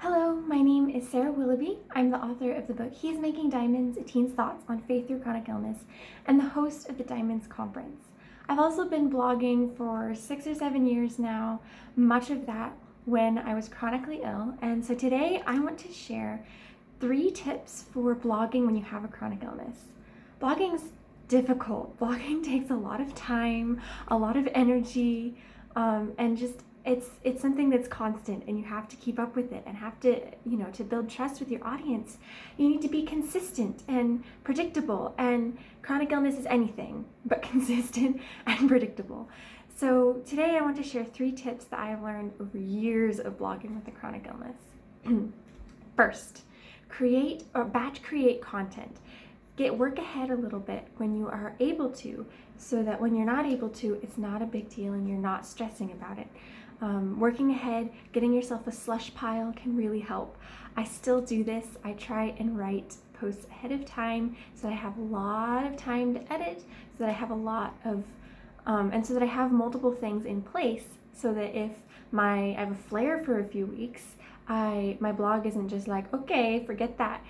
Hello, my name is Sarah Willoughby. I'm the author of the book He's Making Diamonds, A Teen's Thoughts on Faith Through Chronic Illness, and the host of the Diamonds Conference. I've also been blogging for 6 or 7 years now, much of that when I was chronically ill. And so today I want to share 3 tips for blogging when you have a chronic illness. Blogging's difficult. Blogging takes a lot of time, a lot of energy, and just it's something that's constant, and you have to keep up with it and have to, to build trust with your audience. You need to be consistent and predictable, and chronic illness is anything but consistent and predictable. So today I want to share 3 tips that I have learned over years of blogging with a chronic illness. First, create or batch create content. Work ahead a little bit when you are able to, so that when you're not able to, it's not a big deal and you're not stressing about it. Working ahead, getting yourself a slush pile can really help. I still do this. I try and write posts ahead of time so that I have a lot of time to edit, so that I have a lot of, and so that I have multiple things in place, so that if I have a flare for a few weeks, my blog isn't just like, okay, forget that.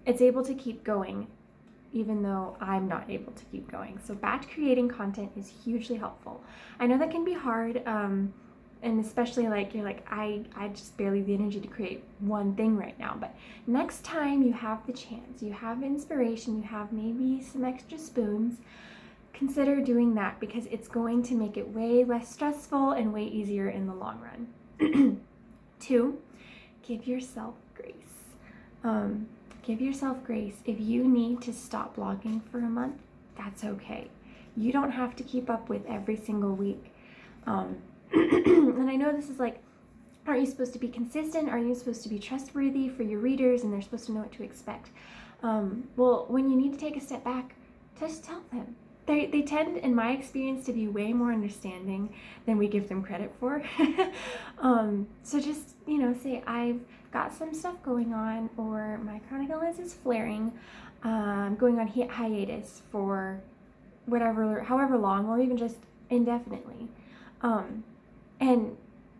It's able to keep going even though I'm not able to keep going. So batch creating content is hugely helpful. I know that can be hard, and especially you're like, I just barely have the energy to create one thing right now. But next time you have the chance, you have inspiration, you have maybe some extra spoons, consider doing that, because it's going to make it way less stressful and way easier in the long run. 2, give yourself grace. Give yourself grace. If you need to stop blogging for a month, that's okay. You don't have to keep up with every single week. And I know this is like, aren't you supposed to be consistent? Are you supposed to be trustworthy for your readers and they're supposed to know what to expect? Well, when you need to take a step back, just tell them. They tend, in my experience, to be way more understanding than we give them credit for. So just, say, I've got some stuff going on, or my chronic illness is flaring. I'm going on hiatus for however long, or even just indefinitely. And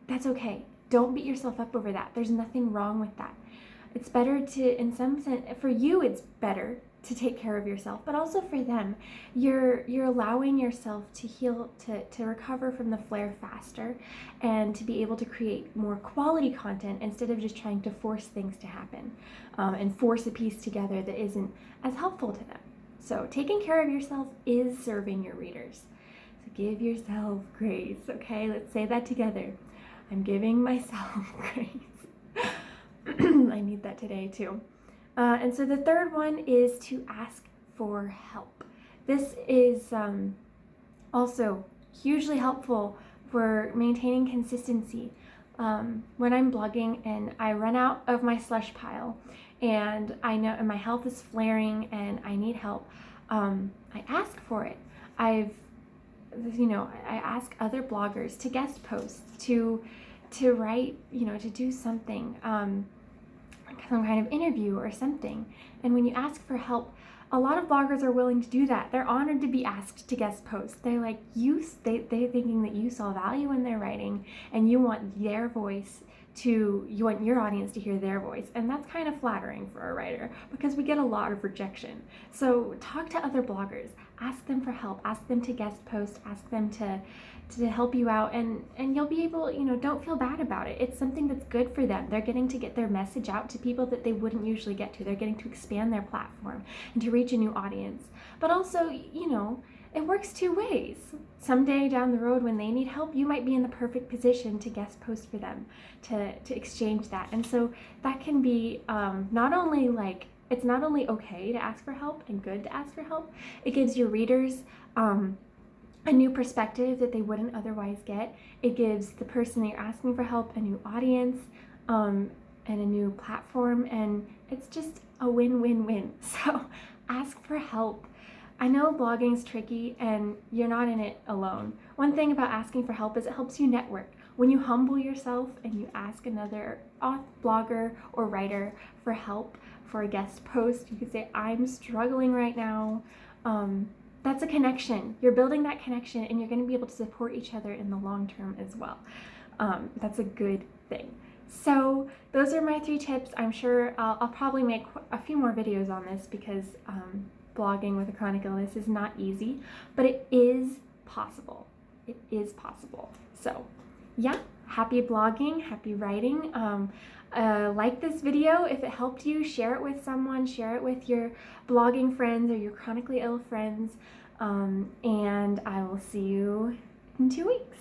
that's okay. Don't beat yourself up over that. There's nothing wrong with that. It's better to, in some sense, for you, it's better to take care of yourself, but also for them. You're allowing yourself to heal, to recover from the flare faster, and to be able to create more quality content instead of just trying to force things to happen, and force a piece together that isn't as helpful to them. So taking care of yourself is serving your readers. So give yourself grace, okay? Let's say that together. I'm giving myself grace. I need that today too. And so the third one is to ask for help. This is also hugely helpful for maintaining consistency. When I'm blogging and I run out of my slush pile, and I know and my health is flaring and I need help, I ask for it. I ask other bloggers to guest post, to write, to do something, some kind of interview or something. And when you ask for help, a lot of bloggers are willing to do that. They're honored to be asked to guest post. They're like, they're thinking that you saw value in their writing, and you want their voice you want your audience to hear their voice. And that's kind of flattering for a writer, because we get a lot of rejection. So talk to other bloggers, ask them for help, ask them to guest post, ask them to help you out, and you'll be able, don't feel bad about it. It's something that's good for them. They're getting to get their message out to people that they wouldn't usually get to. They're getting to expand their platform and to reach a new audience. But also, it works 2 ways. Someday down the road, when they need help, you might be in the perfect position to guest post for them, to exchange that. And so that can be it's not only okay to ask for help and good to ask for help, it gives your readers a new perspective that they wouldn't otherwise get. It gives the person that you're asking for help a new audience, and a new platform, and it's just a win-win-win. So ask for help. I know blogging's tricky and you're not in it alone. One thing about asking for help is it helps you network. When you humble yourself and you ask another blogger or writer for help for a guest post, you could say, I'm struggling right now. That's a connection. You're building that connection, and you're going to be able to support each other in the long term as well. That's a good thing. So those are my 3 tips. I'm sure I'll probably make a few more videos on this because blogging with a chronic illness is not easy, but it is possible. It is possible. So yeah, happy blogging, happy writing. Like this video if it helped you, share it with someone, share it with your blogging friends or your chronically ill friends, and I will see you in 2 weeks.